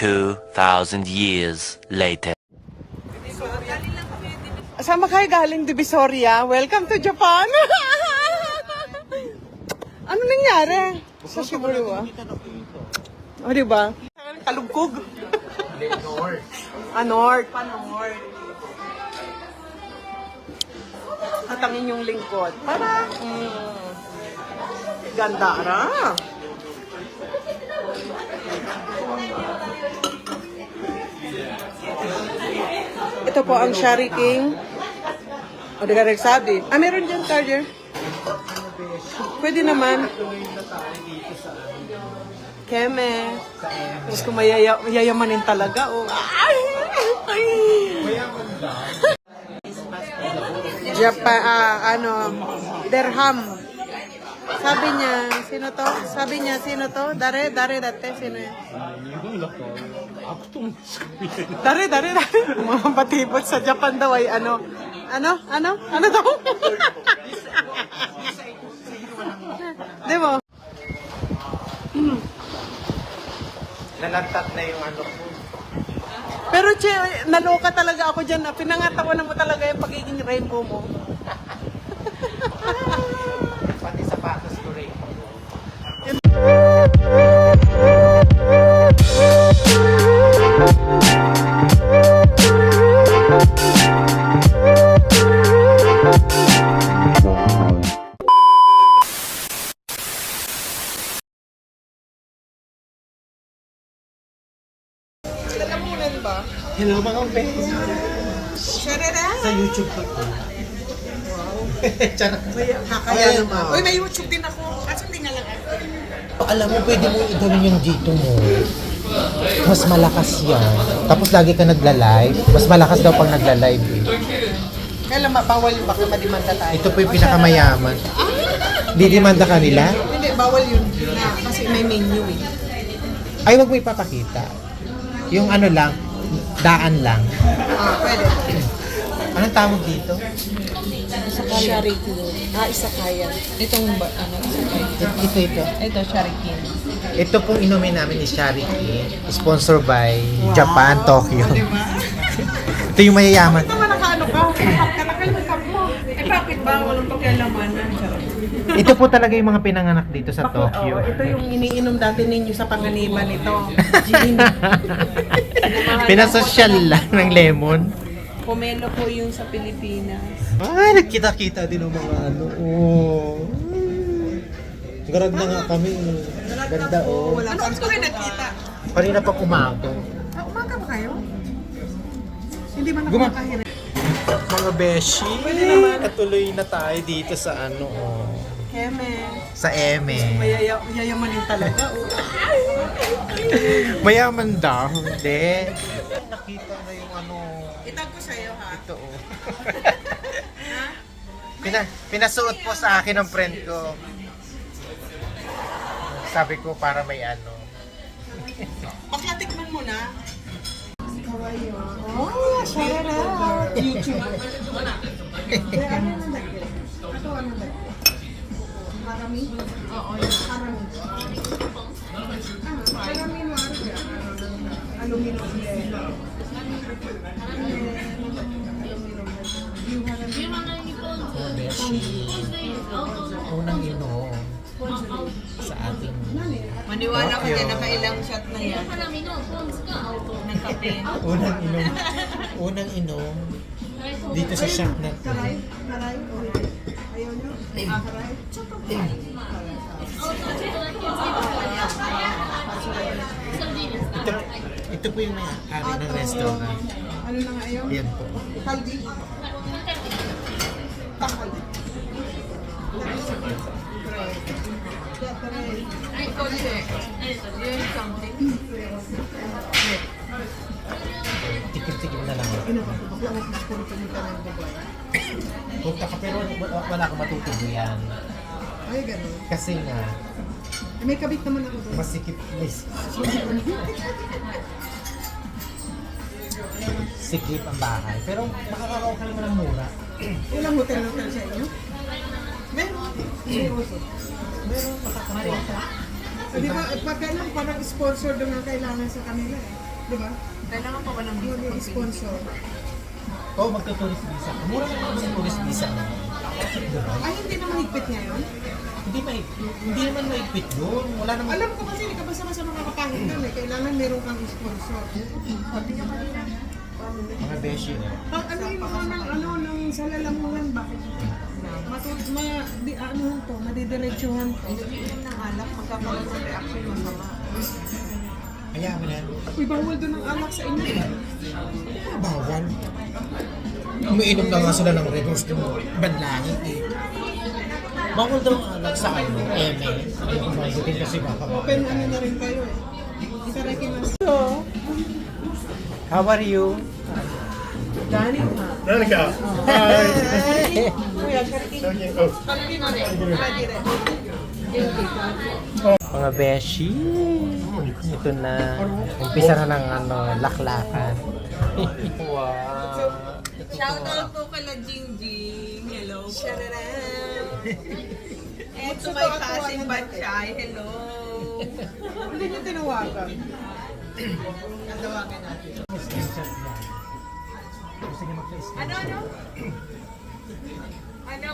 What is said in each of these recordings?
2,000 years later. Saan kayo galing, Divisoria? Welcome to Japan! Ano nangyari? Sa Shibuya? O, diba? Kalugkog. North. North. Pa-north. Hatangin yung lingkod. Para. Ganda ra. Ito po ang Shari King. O, di ka nagsabi. Meron dyan, charger. Pwede naman. Keme. Tapos kung mayayamanin talaga, oh. Ay! Ay! Japan, dirham. Sabi niya, sino to? Sabi niya, sino to? Dare date, sino yan? Dare. Mga batibot sa Japan daw ay ano daw? Di mo? Nalantat na yung ano ko. Pero che, naloka talaga ako dyan. Pinangatawanan mo talaga yung pagiging rainbow mo. Pati sapatos ko rin. Lalamunan ba? Hello mga friends. Sharara? Sa YouTube ko to. Charot. Kakaya naman. Uy, may YouTube din ako. Kaso hindi nga lang ako. Alam mo, pwede mo gawin yung dito mo. Mas malakas yan. Tapos lagi ka nagla-live. Mas malakas daw pag nagla-live eh. Kailan bawal baka madimanda tayo? Ito po yung pinakamayaman. Didimanda ka nila? Hindi, bawal yun. Kasi may menu eh. Ay, wag mo ipapakita. Yung ano lang, daan lang. Pwede. Anong tawag dito? Shariki. Isakaya. Itong isakaya. Ito. Ito, Sharikin. Ito pong inumin namin ni Shariki. Sponsored by Japan, Tokyo. Ito yung mayayaman. Ito man nakaano ka. Nakalimutan mo. Bakit ba? Walang pakialaman. Ito po talaga yung mga pinanganak dito sa Tokyo. Ito yung iniinom dati ninyo sa panganiban nito. Gin. Pinasosyal lang ng lemon. Pomelo po yung sa Pilipinas. Ay, nagkita-kita din ng mga ano. Oh. Garag na nga kami. Ganda oh. Wala pa ko rin nakita. Kanina pa umaga. Umaga ba kayo? Hindi man ako Guma- makahirin. Mga beshi, natuloy na tayo dito sa ano oh. Keme. Sa Eme. Mayayamanin talaga. Oh. Mayaman daw. Hindi. Nakita na yung ano. Itag ko sa'yo ha. Ito oh. Pinasuot po sa akin ng friend ko. Sabi ko para may ano. Bakla tikman mo na. Oh, Sharara. YouTube. Marami? Oo, marami. Marami mo aluminum. Unang inom sa ating Maniwala ka Tokyo. dyan, nakailang shot na yan. Ng kape. Unang inom dito sa shop na to. Karay? Ayaw nyo? Karay? Ito po yung may-ari ng restaurant. Ano na nga ayaw? Yan po. Kaldi? Takal. Tikip-tikip na lang. Punta ka pero wala kang matutubuyan. Ay, ganun. Kasi nga, May kabit naman ako doon. masikip. Sikip ang bahay. Pero makakaraw ka naman ng mura. Ilang hotel sa inyo? Meron. Meron makakaraw ka. Di ba, pagka lang, parang sponsor doon ang kailangan sa kanila eh. Di ba? Kailangan pa ba ng Sponsor. Oo, magtuturist visa. Mura lang naman yung tourist visa na. Diba? Ay, hindi naman higpit ngayon. Hindi naman maigpit doon. Wala naman. Alam ko kasi hindi ka basta-basta makakapahit doon eh. Kailangan meron kang sponsor. Mga beshi. Pag ano yung mga ng sa lalamunan ba? Madidiretsuhan to. Inom ng alak, magkakaroon ng reaction masama. Kaya mo na. Uy, bawal doon ang alak sa inyo. Bawal. Umiinom na nga sila ng Red Horse doon. Banlangit eh. Bawal daw ang anak sa ano, eme. Ayaw ko mahigitin kasi baka Open ano na rin kayo eh. Ikarakimas. So, How are you? Dani pa. Danica. Hi. Kuya, karakimas. Mga beshi. Ito na. Umpisa na ng ano, laklakan. Wow. Shout out po kala Jingjing. Hello po. And to my cousin Batchay. Hello. Hindi niyo tinawagan. Screenshot yan. Gusto niya mag-screenshot. Ano?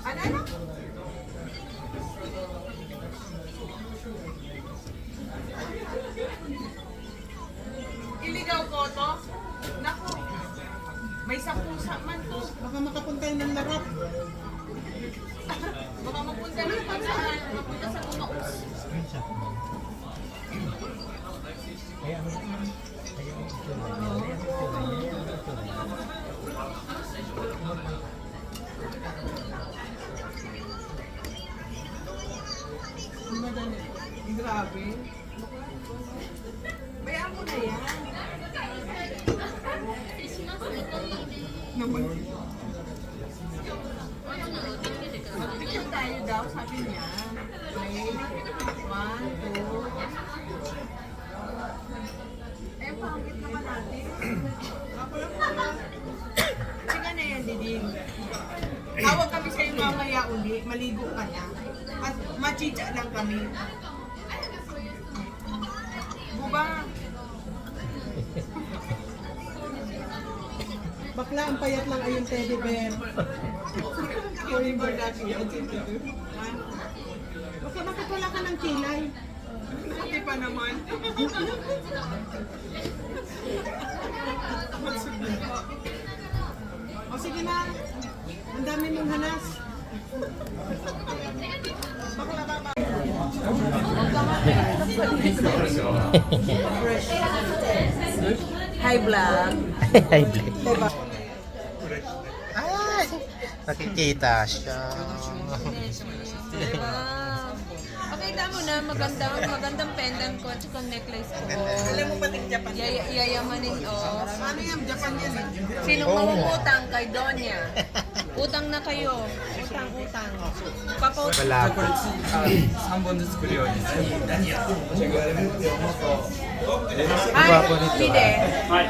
Ano? Iligaw ko to? Naku. May sapusa man to. Baka makapunta yun ng larap. Baka mapunta na pa saan. Mapunta sa Kumaus. Screenshot mo. Kaya ano? Kaya ano ito na? Madali. Grabe. Bayaan mo na yan. Naman. Magpicture tayo daw, sabi niya. Okay. 1, 2. Eh, pangit naman natin. Sige na yan, Diding. Tawag kami sa'yo mamaya uli. Maligo ka na. At machicha lang kami. Buba. Bakla, ang payat lang ay yung teddy bear. O yung bardaki. Bakit wala ka ng kilay? Buti pa naman. O sige na. Ang dami mong hanas. Bakla baba. Hi, vlog. Hi, Blake. Ay! Nakikita siya. Pakita mo na, magandang pendant ko at saka necklace ko. Alam mo pating Japan. Yayamanin, oh. Ano yung Japan yan eh? Sinong mangungutang kay Donya? Utang na kayo. Utang. Papaut. Wala pa. 3本ずつ作るように何やっても Ay, Mide. はい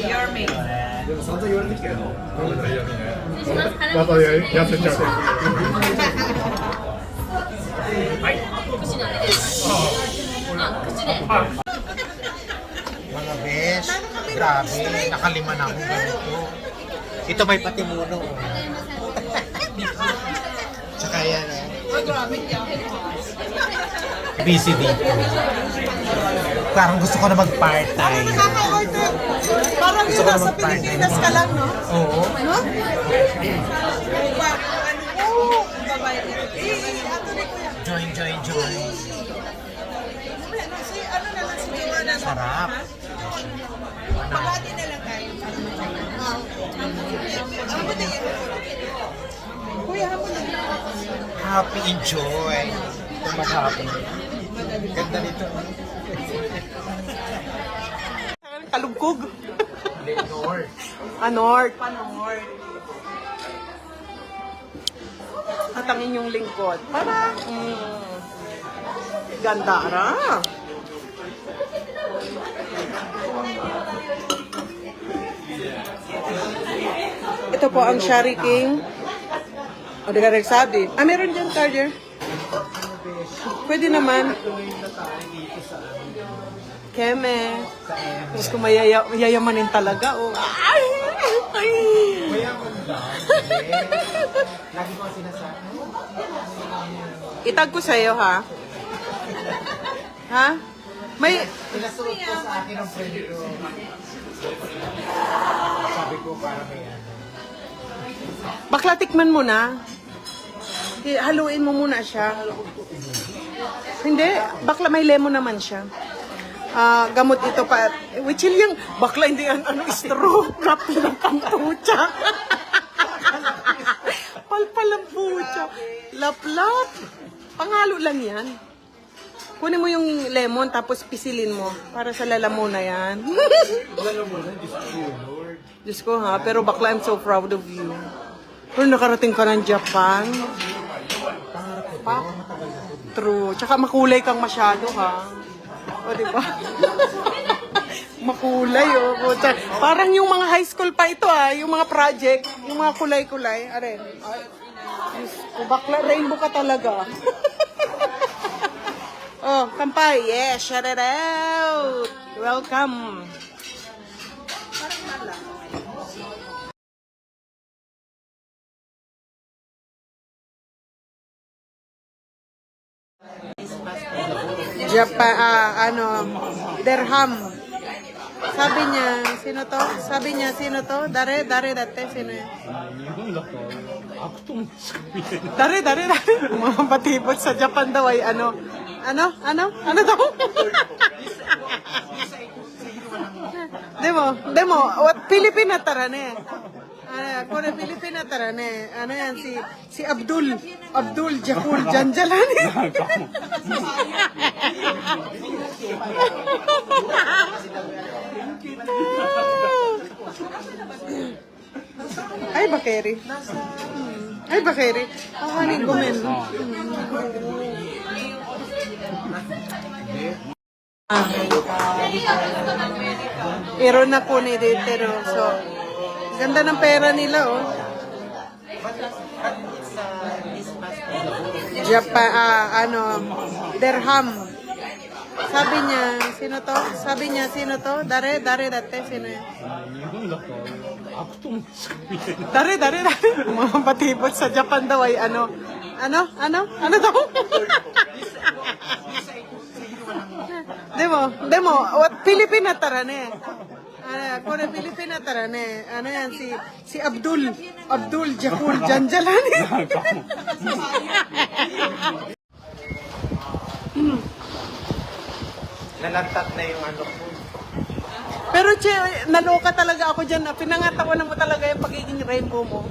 Your mate. でも散々言われてきたよ。また痩せちゃう。Mga besh, grabe, nakalima na akong ganito. Ito may patimuno. Tsaka yan eh. Busy dito. Parang gusto ko na mag-part-time. Nakaka-order. Parang Gusto yun ko na nasa mag-part-time. Pilipinas ka lang, no? Oo. No? Join. Si ano na lang si Joanna. Sarap. Pagati na lang tayo. Ano ba tingin? Kuya, hapon na. Happy, enjoy. Ito mag-happy. Ganda nito. Kalugkog. Lenore. Panort. At ang inyong lingkod. Para. Ganda ra. Ito po ang Shari King. O, di ka nagsabi. Meron dyan, charger. Pwede naman. Keme. Sa M. Diyos ko, yayamanin talaga. Oh. Ay! Ay! Mayaman daw. Lagi ko ang sinasabi. Itag ko sa'yo, ha? Ha? May... Pinasuot ko sa akin ang friend ko. Sabi ko para may ano. Bakla, tikman mo na. Haluin mo muna siya. Hindi, bakla may lemon naman siya. Gamot ito pa. Which yung bakla hindi ano straw. Kapi ng pampucha. Palpal ang pucha. Laplap. Pangalo lang yan. Kunin mo yung lemon tapos pisilin mo para sa lalamuna yan. Diyos ko ha, pero bakla, I'm so proud of you. Pero nakarating ka ng Japan. True. Tsaka makulay kang masyado ha. O, di ba? Makulay, oh. Puta. Parang yung mga high school pa ito, yung mga project, yung mga kulay-kulay. Are. Bakla, rainbow ka talaga. Oh, kampay. Yes, shout it out. Welcome. Japan, dirham. Sabi niya, sino to? Sabi niya, sino to? Dare dati, sino yan? Dare. Mga batibot sa Japan daw ay ano daw? Demo, Pilipina tarane. Kung Pilipina tarane, ano yan, si Abdul Jakul Janjalani. Ay, bakeri. Ay, bakeri. Hanin gumen. Pero na po ni Ditero. So, ganda ng pera nila, oh. Japan, dirham. Sabi niya, sino to? Sabi niya, sino to? Dare dati, sino yan? Dare. Mga batibot sa Japan daw ay ano daw? Demo, Pilipina tarane. Kung Pilipina tarane, ano yan, si Abdul Jakul Janjalani. Nalantat na yung ano ko. Pero che, naloka talaga ako dyan. Pinangatawanan mo talaga yung pagiging rainbow mo.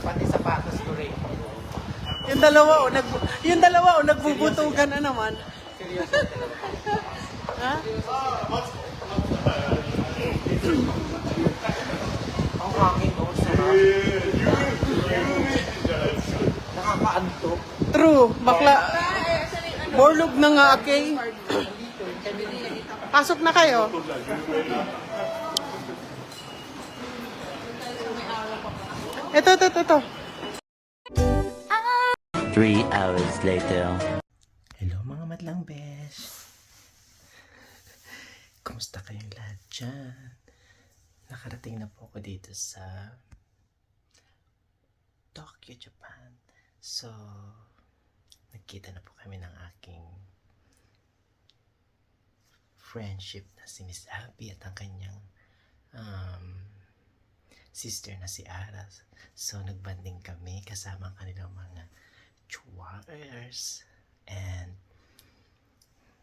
Pati sapatos ko rin. Yung dalawa, nagbubutugan na naman. Ha? Ang hangin ko, sarap. Nakakaantok. True, bakla. Borlog na nga, okay? Pasok na kayo. Ito. 3 hours later. Hello mga madlang besh. Kumusta kayong lahat dyan? Nakarating na po ako dito sa Tokyo, Japan. So, nagkita na po kami ng aking friendship na si Miss Abby at ang kanyang sister na si Ara. So, nagbanding kami kasama ang kanilang mga chwars. And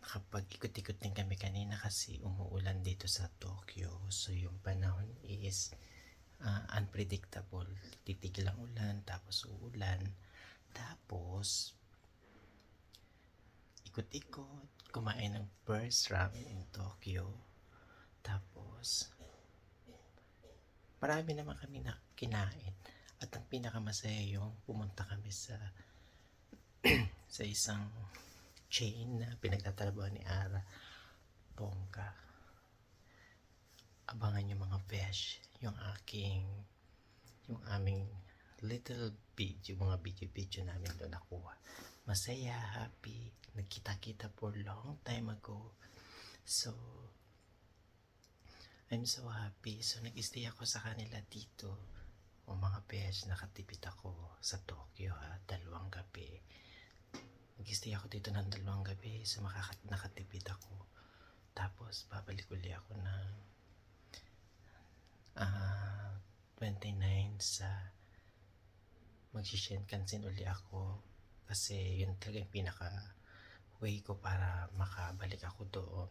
kapag ikot-ikot din kami kanina kasi umuulan dito sa Tokyo. So, yung panahon is unpredictable. Titigil ang ulan, tapos uulan. Tapos, ikot-ikot, kumain ng first ramen in Tokyo. Tapos, marami naman kami na kinain. At ang pinakamasaya yung pumunta kami sa sa isang chain na pinagtatrabaho ni Ara, Bongga. Abangan yung mga besh, yung aming little video, mga video namin doon nakuha. masaya, happy. Nagkita-kita for long time ago. So, I'm so happy. So, nag-stay ako sa kanila dito. O mga besh, nakatipid ako sa Tokyo ha, 2 gabi. Nag-stay ako dito ng 2 gabi. So, nakatipid ako. Tapos, babalik uli ako ng 29 sa magsishinkansen uli ako. Kasi yun talaga yung pinaka way ko para makabalik ako doon.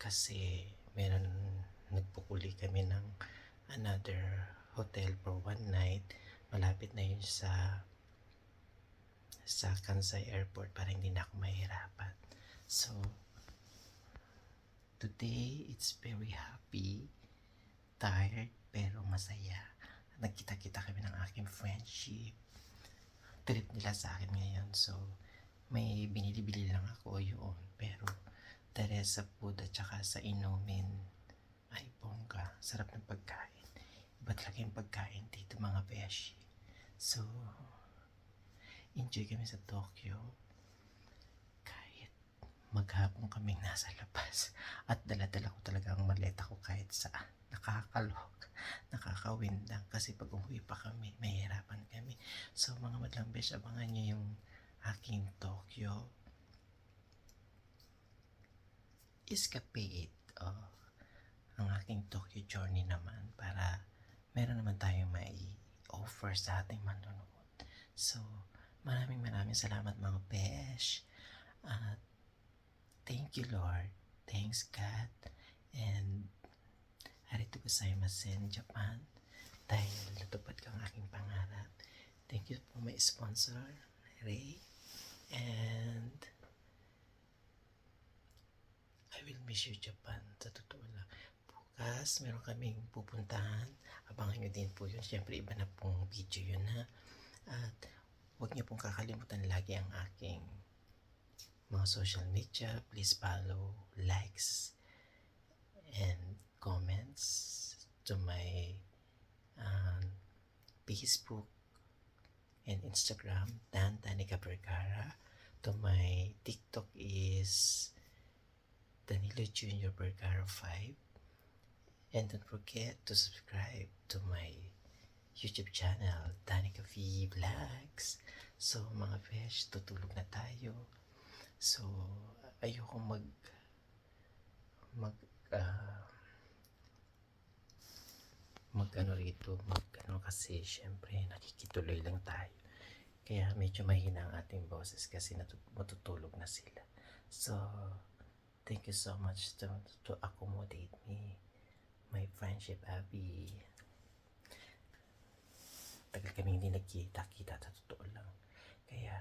Kasi meron nagpukuli kami ng another hotel for 1 night. Malapit na yun sa Kansai Airport para hindi na ako mahirapan. So, today it's very happy, tired, pero masaya. Nagkita-kita kami ng aking friendship. Trip nila sa akin ngayon. So, may binili-bili lang ako yun. Pero, the rest sa food at saka sa inumin, ay bongga. Sarap ng pagkain. Iba talaga yung pagkain dito mga beshi. So, enjoy kami sa Tokyo. Kahit maghapon kaming nasa labas. At dala-dala ko talaga ang maleta ko kahit saan. Nakakalok, nakakawindang. Kasi pag umuwi pa kami, mahirapan kami. So, mga madlang besh, abangan nyo yung aking Tokyo escapade. Oh, ang aking Tokyo journey naman para meron naman tayong may offer sa ating manonood. So, maraming salamat mga besh. At thank you Lord. Thanks God. And arigatou gozaimasen Japan. Dahil natupad ko ang aking pangarap. Thank you po my sponsor, Ray. And I will miss you Japan. Sa totoo lang. Bukas, meron kaming pupuntahan. Abangan nyo din po yun. Siyempre, iba na pong video yun ha. At huwag nyo pong kakalimutan lagi ang aking mga social media. Please follow, likes, and comments to my Facebook and Instagram, Dan Danica Vergara. To my TikTok is Danilo Jr. Vergara 5. And don't forget to subscribe to my YouTube channel, Danica V Vlogs. So mga besh, tutulog na tayo. So ayoko mag kasi syempre nakikituloy lang tayo. Kaya medyo mahina ang ating boses kasi matutulog na sila. So thank you so much to accommodate me, my friendship Abby. Tagal kami hindi nagkita-kita sa totoo lang. Kaya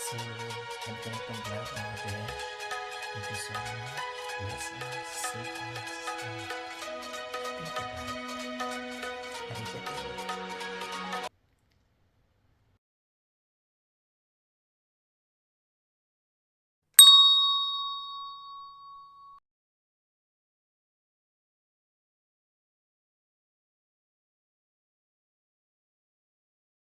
so, ang ganitong vlog mga besh. Thank you so much. Bless us.